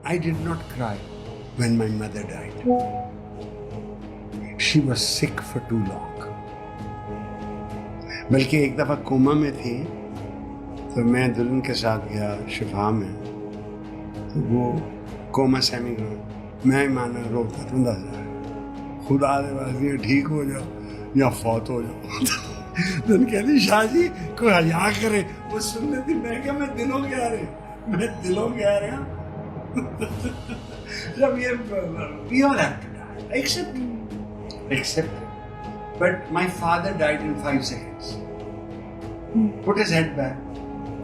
I did not cry when my mother died. She was sick for too long. बल्कि एक दफ़ा coma में थी तो मैं दुल्हन के साथ गया शिफा में, तो वो कोमा सेमी ग्राउंड मैं माना रोता धुंधा जा खुदा दे वास्ते ठीक हो जाओ या फौत हो जाओ। तो कहती शाह जी कोई हया करे, वो सुनने थी। मैं क्या मैं दिलों के आ रहे हैं। जब ये we all have to die, accept it. But my father died in 5 seconds. Put his head back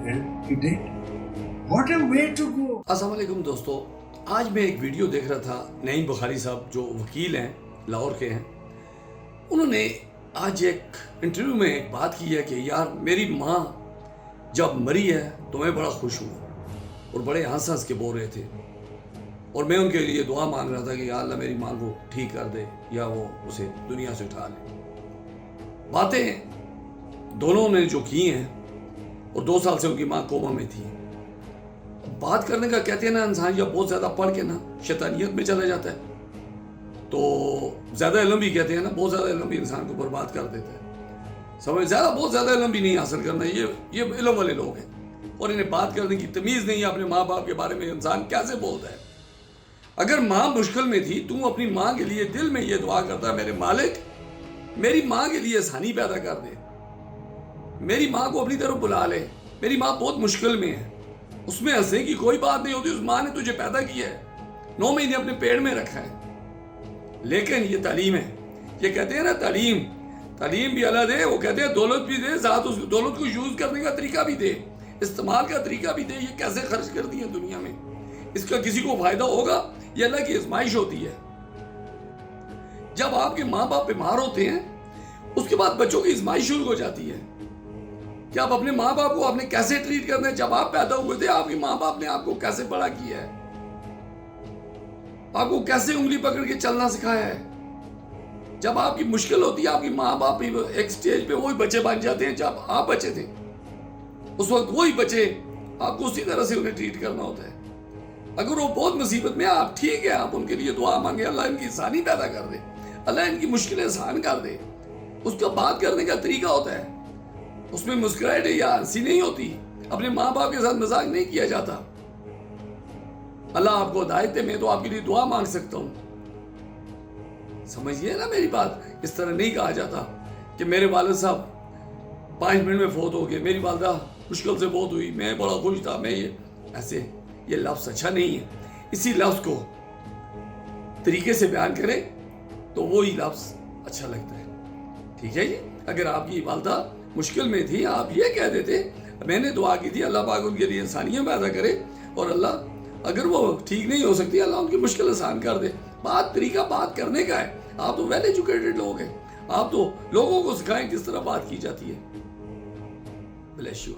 and he did. What a way to go. अस्सलाम वालेकुम दोस्तों, आज मैं एक वीडियो देख रहा था। नईम बुखारी साहब जो वकील हैं, लाहौर के हैं, उन्होंने आज एक इंटरव्यू में एक बात की है कि यार मेरी माँ जब मरी है तो मैं बड़ा खुश हुआ और बड़े हंस हंस के बोल रहे थे और मैं उनके लिए दुआ मांग रहा था कि या अल्लाह मेरी माँ को ठीक कर दे या वो उसे दुनिया से उठा ले। बातें दोनों ने जो की हैं और 2 साल से उनकी माँ कोमा में थी। बात करने का कहते हैं ना, इंसान जब बहुत ज़्यादा पढ़ के ना शैतानियत में चला जाता है तो ज़्यादा इल्म भी कहते हैं ना, बहुत ज़्यादा इल्म भी इंसान को बर्बाद कर देता है। समझ बहुत ज़्यादा इल्म भी नहीं हासिल करना, ये इल्म वाले लोग हैं और इन्हें बात करने की तमीज़ नहीं है। अपने माँ बाप के बारे में इंसान कैसे बोलता है। अगर माँ मुश्किल में थी, तू अपनी माँ के लिए दिल में ये दुआ करता है, मेरे मालिक मेरी माँ के लिए आसानी पैदा कर दे, मेरी माँ को अपनी तरफ बुला ले, मेरी माँ बहुत मुश्किल में है। उसमें हंसने की कोई बात नहीं होती, उस माँ ने तुझे पैदा किया है, 9 महीने अपने पेट में रखा है। लेकिन ये तालीम है, ये कहते हैं ना तालीम भी अल्लाह दे, वो कहते हैं दौलत भी दे, साथ उस दौलत को यूज करने का तरीका भी दे, इस्तेमाल का तरीका भी दे। ये कैसे खर्च कर दिए दुनिया में, इसका किसी को फायदा होगा? ये अल्लाह की आजमाइश होती है। जब आपके माँ बाप बीमार होते हैं उसके बाद बच्चों की आजमाइश शुरू हो जाती है कि आप अपने माँ बाप को आपने कैसे ट्रीट करना है। जब आप पैदा हुए थे आपके माँ बाप ने आपको कैसे बड़ा किया है, आपको कैसे उंगली पकड़ के चलना सिखाया है। जब आपकी मुश्किल होती है आपकी माँ बाप भी एक स्टेज पे वही बच्चे बन जाते हैं जब आप बच्चे थे। उस वक्त वही बच्चे आपको उसी तरह से उन्हें ट्रीट करना होता है। अगर वो बहुत मुसीबत में, आप ठीक है, आप उनके लिए दुआ मांगे, अल्लाह इनकी आसानी पैदा कर दे, अल्लाह इनकी मुश्किलें आसान कर दे। उसका बात करने का तरीका होता है, उसमें मुस्कुराहट या हंसी नहीं होती। अपने माँ बाप के साथ मजाक नहीं किया जाता। अल्लाह आपको हिदायत दे, मैं तो आपके लिए दुआ मांग सकता हूँ। समझिए ना मेरी बात। इस तरह नहीं कहा जाता कि मेरे वालिद साहब 5 मिनट में फौत हो गए, मेरी वालदा मुश्किल से फौत हुई, मैं बड़ा खुश था, मैं ऐसे ये लफ्ज़ अच्छा नहीं है। इसी लफ्ज़ को तरीके से बयान करें तो वो ही लफ्ज़ अच्छा लगता है। ठीक है जी। अगर आपकी वालदा मुश्किल में थी, आप ये कह देते मैंने दुआ की थी अल्लाह पाक उनके लिए आसानियाँ पैदा करे और अल्लाह अगर वो ठीक नहीं हो सकती अल्लाह उनकी मुश्किल आसान कर दे। तरीका बात करने का है। आप तो वेल एजुकेटेड लोग हैं, आप तो लोगों को सिखाएं किस तरह बात की जाती है। Bless you.